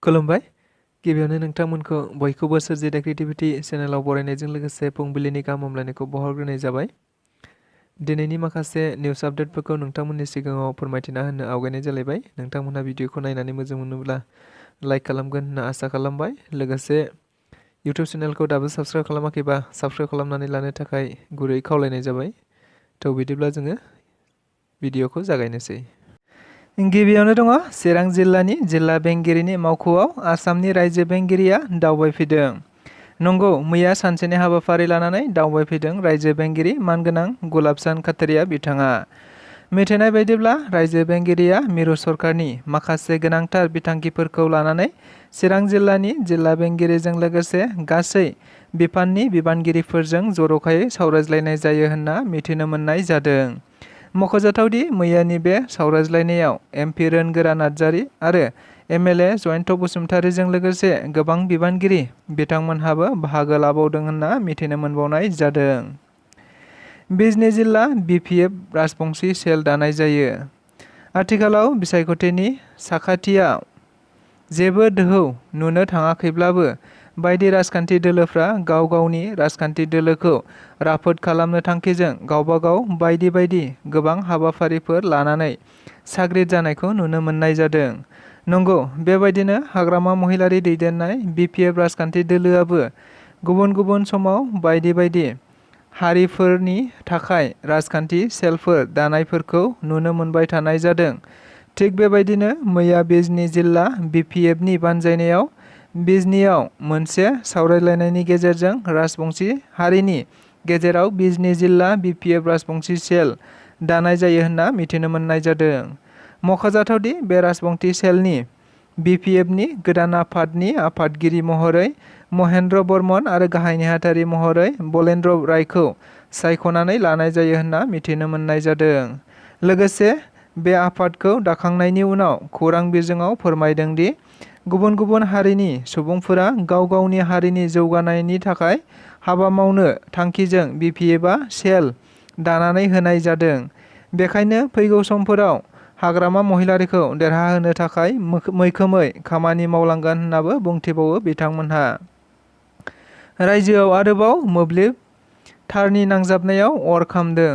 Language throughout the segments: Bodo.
खुलुमबाय। गिबियावनो नोंथांमोनखौ बयखौबो सोरजिदा क्रिएटिभिटी चेनेलाव बरायनायजों लोगोसे फुंबिलिनि गाहाम हामलायनायखौ बावहरग्रोनाय जाबाय। दिनैनि माखासे निउस आपडेटफोरखौ नोंथांमोननि सिगाङाव फोरमायथिना होनो आवगायनाय जालायबाय। नोंथांमोनहा भिडिअखौ नायनानै मोजां मोनोब्ला लाइक खालामगोन होनना आसा खालामबाय। लोगोसे इउटिउब चेनेलखौ दाबो साबस्क्राइब खालामाखैबा साबस्क्राइब खालामनानै लानो थाखाय गुरै खावलायनाय जाबाय। थ' बिदिब्ला जोङो भिडिअखौ जागायनोसै। गिबियावनो दङ चिरां जिल्लानि जिल्ला बेंगिरिनि मावख'आव आसामनि रायजो बेंगिरिया दावबायफैदों। नंगौ, मैया सानसेनि हाबाफारि लानानै दावबायफैदों रायजो बेंगिरि मानगोनां गुलाबचान्द खाथारिया बिथाङा। मिथिनाय बायदिब्ला रायजो बेंगिरिया मिरु सरकारनि माखासे गोनांथार बिथांखिफोरखौ लानानै चिरां जिल्लानि जिल्ला बेंगिरिजों लोगोसे गासै बिफाननि बिबानगिरिफोरजों जर'खायै सावरायज्लायनाय जायो होनना मिथिनो मोननाय जादों। मख'जाथावदि मैयानि बे सावरायज्लायनायाव एमपि रोनगोरा नार्जारि आरो एमएलए जयन्त बसुमतारिजों लोगोसे गोबां बिबानगिरि बिथांमोनहाबो बाहागो लाबावदों होनना मिथिनो मोनबावनाय जादों। बिजनी जिल्ला बिपिएफ राजबंशी सेल दानाय जायो। आथिखालाव बिसायख'थिनि साखाथियाव जेबो दोहौ नुनो थाङाखैब्लाबो बायदि राजखान्थि दोलोफ्रा गाव गावनि राजखान्थि दोलोखौ राफोद खालामनो थांखिजों गावबागाव बायदि गोबां हाबाफारिफोर लानानै साग्रिद जानायखौ नुनो मोननाय जादों। नंगौ, बेबायदिनो हाग्रामा महिलारि दैदेननाय बिपिएफ राजखान्थि दोलोआबो गुबुन गुबुन समाव बायदि हारिफोरनि थाखाय राजखान्थि सेलफोर दानायफोरखौ नुनो मोनबाय थानाय जादों। थिग बेबायदिनो मैया बिजनी जिल्ला बिपिएफनि बानजायनायाव बिजनीआव मोनसे सावरायलायनायनि गेजेरजों राजबंशी हारिनि गेजेराव बिजनी जिल्ला बिपिएफ राजबंशी सेल दानाय जायो होनना मिथिनो मोननाय जादों। मख'जाथावदि बे राजबंशी सेलनि बिपिएफनि गोदान आफादनि आफादगिरि महरै महेन्द्र बर्मन आरो गाहाय नेहाथारि महरै बलेन्द्र रायखौ सायख'नानै लानाय जायो होनना मिथिनो मोननाय जादों। लोगोसे बे आफादखौ दाखांनायनि उनाव खौरां बिजोङाव फोरमायदों दि गुबुन हारिनि सुबुंफोरा गाव गावनि हारिनि जौगानायनि थाखाय हाबा मावनो थांखिजों बिपिएफआ सेल दानानै होनाय जादों। बेखायनो फैगौ समफोराव हाग्रामा महिलारिखौ देरहाहोनो थाखाय मैखोमै खामानि मावलांगोन होननाबो बुंथिबावो बिथांमोनहा। रायजोआव आरोबाव मोब्लिब थारनि नांजाबनायाव अर खामदों।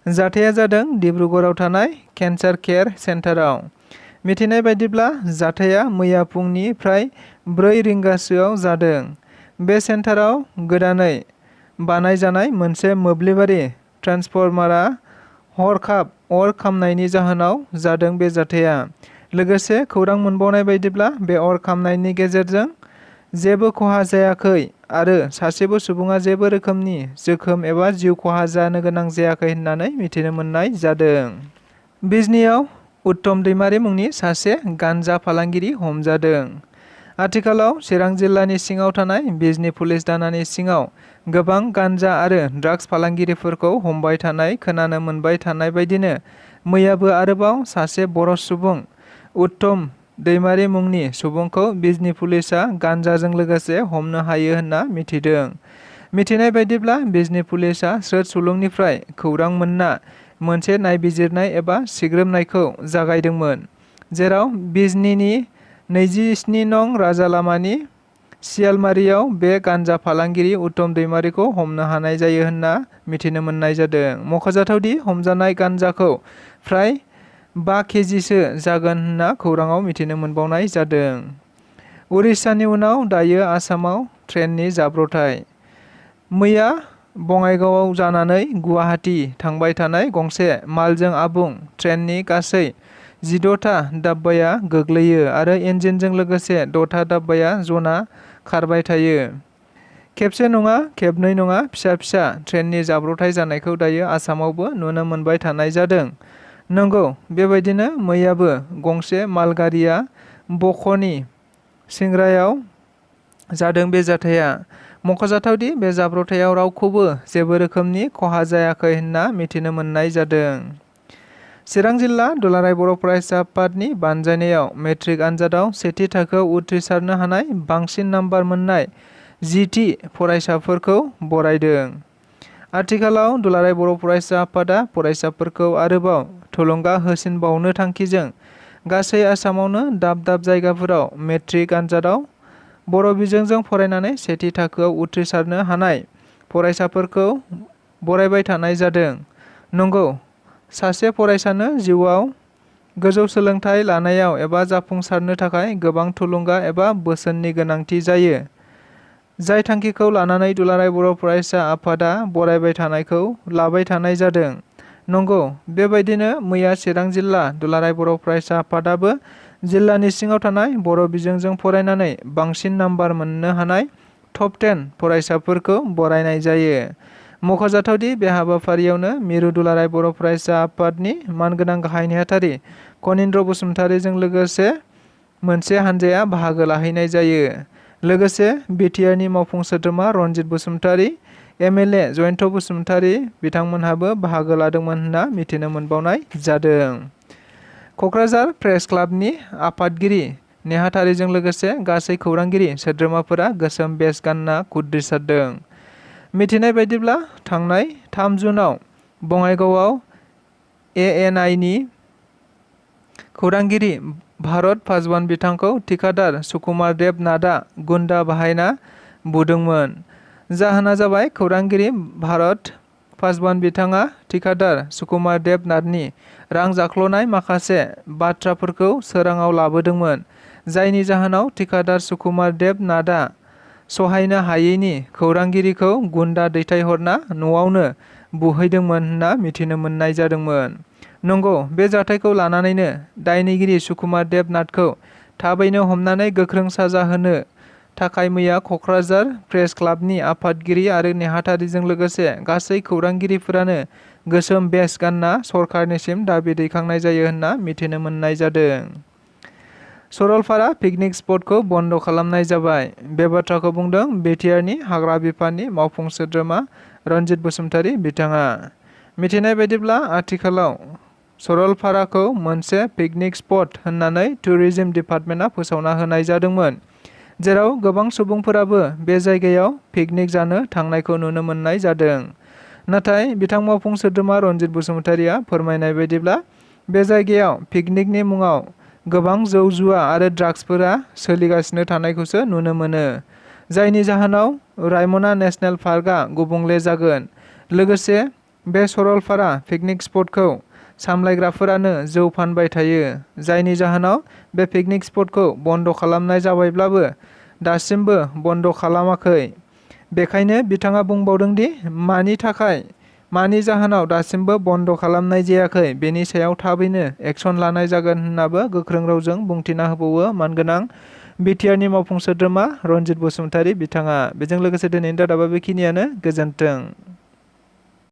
जाथाया जादों डिब्रुगड़आव थानाय केन्सार केयार सेन्टाराव। मिथिनाय बायदिब्ला जाथाया मैया फुंनि फ्राय 4 रिंगासोआव जादों। बे सेन्टाराव गोदानै बानायजानाय मोनसे मोब्लिबारि ट्रान्सफर्मारआ हरखाब अर खामनायनि जाहोनाव जादों बे जाथाया। लोगोसे खौरां मोनबावनाय बायदिब्ला बे अर खामनायनि गेजेरजों जेबो खहा जायाखै आरो सासेबो सुबुङा जेबो रोखोमनि जोखोम एबा जिउ खहा जानो गोनां जायाखै होननानै मिथिनो मोननाय जादों। बिजनीआव उत्तम दैमारि मुंनि सासे गान्जा फालांगिरि हमजादों। आथिखालाव चिरां जिल्लानि सिङाव थानाय बिजनी पुलिस थानानि सिङाव गोबां गान्जा आरो ड्राग्स फालांगिरिफोरखौ हमबाय थानाय खोनानो मोनबाय थानाय बायदिनो मैयाबो आरोबाव सासे बर' सुबुं उत्तम दैमारि मुंनि सुबुंखौ बिजनी पुलिसआ गान्जाजों लोगोसे हमनो हायो होनना मिथिदों। मिथिनाय बायदिब्ला बिजनी पुलिसआ स्रोत सुलुंनिफ्राय खौरां मोनना मोनसे नायबिजिरनाय एबा सिग्रोमनायखौ जागायदोंमोन, जेराव बिजनीनि 27 नं राजा लामानि सियालमारियाव बे गान्जा फालांगिरि उत्तम दैमारिखौ हमनो हानाय जायो होनना मिथिनो मोननाय जादों। मख'जाथावदि हमजानाय गान्जाखौ फ्राय 5 केजिसो जागोन होनना खौराङाव मिथिनो मोनबावनाय जादों। उरिष्यानि उनाव दायो आसामाव ट्रेननि जाब्रबथाय। मैया बङाइगावआव जानानै गुवाहाटी थांबाय थानाय गंसे मालजों आबुं ट्रेननि गासै 16था डाब्बाया गोग्लैयो आरो इन्जिनजों लोगोसे 6था डाब्बाया जना खारबाय थायो। खेबसे नङा, खेबनै नङा, फिसा ट्रेननि जाब्रबथाय जानायखौ दायो आसामावबो नुनो मोनबाय थानाय जादों। नंगौ, बेबायदिनो मैयाबो गंसे मालगारिया बख'नि सिंग्रायाव जादों बे जाथाया। मख'जाथावदि बे जाब्रबथायाव रावखौबो जेबो रोखोमनि खहा जायाखै होनना मिथिनो मोननाय जादों। चिरां जिल्ला दुलाराय बर' फरायसा आफादनि बानजायनायाव मेट्रिक आनजादाव सेथि थाखोआव उथ्रिसारनो हानाय बांसिन नाम्बार मोननाय 10थि फरायसाफोरखौ बरायदों। आथिखालाव दुलाराय बर' फरायसा आफादा फरायसाफोरखौ आरोबाव थुलुंगा होसिनबावनो थांखिजों गासै आसामावनो दाब दाब जायगाफोराव मेट्रिक आनजादाव बर' बिजोंजों फरायनानै सेथि थाखोआव उथ्रिसारनो हानाय फरायसाफोरखौ बरायबाय थानाय जादों। नंगौ, सासे फरायसानो जिउआव गोजौ सोलोंथाइ लानायाव एबा जाफुंसारनो थाखाय गोबां थुलुंगा एबा बोसोननि गोनांथि जायो। जाय थांखिखौ लानानै दुलाराय बर' फरायसा आफादा बरायबाय थानायखौ लाबाय थानाय जादों। नंगौ, बेबायदिनो मैया चिरां जिल्ला दुलाराय बर' फरायसा आफादाबो जिल्लानि सिङाव थानाय बर' बिजोंजों फरायनानै बांसिन नाम्बार मोननो हानाय टप 10 फरायसाफोरखौ बरायनाय जायो। मख'जाथावदि बे हाबाफारियावनो मिरु दुलाराय बर' फरायसा आफादनि मानगोनां गाहाय नेहाथारि कनिन्द्र बसुमतारिजों लोगोसे मोनसे हानजाया बाहागो लाहैनाय जायो। लोगोसे बिटिआरनि मावफुं सोद्रोमा रनजित बसुमतारि, एमएलए जयन्त बसुमतारि बिथांमोनहाबो बाहागो लादोंमोन होनना मिथिनो मोनबावनाय जादों। क'क्राझार प्रेस क्लाबनि आफादगिरि नेहाथारिजों लोगोसे गासै खौरांगिरि सोद्रोमाफोरा गोसोम बेज गानना खुद्रिसारदों। मिथिनाय बायदिब्ला थांनाय 3 जुनआव बङाइगावआव एएनआइनि खौरांगिरि भारत पासवान बिथांखौ थिखादार सुकुमार देब नाथआ गुन्दा बाहायना बुदोंमोन। जाहोना जाबाय खौरांगिरि भारत पासवान बिथाङा थिखादार सुकुमार देब नाथनि रां जाख्ल'नाय माखासे बाथ्राफोरखौ सोराङाव लाबोदोंमोन। जायनि जाहोनाव थिखादार सुकुमार देब नाथआ सहायनो हायैनि खौरांगिरिखौ गुन्दा दैथायहरना न'आवनो बुहैदोंमोन होनना मिथिनो मोननाय जादोंमोन। नंगौ, बे जाथायखौ लानानैनो दायनिगिरि सुकुमार देब नाथखौ थाबैनो हमनानै गोख्रों साजा होनो थाखाय मैया क'क्राझार प्रेस क्लाबनि आफादगिरि आरो नेहाथारिजों लोगोसे गासै खौरांगिरिफोरानो गोसोम बेज गानना सरकारनिसिम दाबि दैखांनाय जायो होनना मिथिनो मोननाय जादों। सरलपारा पिकनिक स्पटखौ बन्द' खालामनाय जाबाय। बे बाथ्राखौ बुंदों बिटिआरनि हाग्रा बिफाननि मावफुं सोद्रोमा रनजित बसुमतारि बिथाङा। मिथिनाय बायदिब्ला आथिखालाव सरलपाराखौ मोनसे पिकनिक स्पट होननानै टुरिज्म डिपार्टमेन्टआ फोसावना होनाय जादोंमोन। जेराव गोबां सुबुंफोराबो बे जायगायाव पिकनिक जानो थांनायखौ नुनो मोननाय जादों। नाथाय बिथां मावफुं सोद्रोमा रनजित बसुमतारिया फोरमायनाय बायदिब्ला बे जायगायाव पिकनिकनि मुङाव गोबां जौ जुवा आरो ड्राग्सफोरा सोलिगासिनो थानायखौसो नुनो मोनो। जायनि जाहोनाव रायमना नेसनेल पार्कआ गुबुंले जागोन। लोगोसे बे सरलपारा पिकनिक स्पटखौ सामलायग्राफोरानो जौ फानबाय थायो। जायनि जाहोनाव बे पिकनिक स्पटखौ बन्द' खालामनाय जाबायब्लाबो दासिमबो बन्द' खालामाखै। बेखायनो बिथाङा बुंबावदोंदि मानि जाहोनाव दासिमबो बन्द' खालामनाय जायाखै बेनि सायाव थाबैनो एक्सन लानाय जागोन होननाबो गोख्रों रावजों बुंथिना होबावो मानगोनां बिटिआरनि मावफुं सोद्रोमा रनजित बसुमतारि बिथाङा। बेजों लोगोसे दिनैनि रादाबा बेखिनियानो। गोजोन्थों।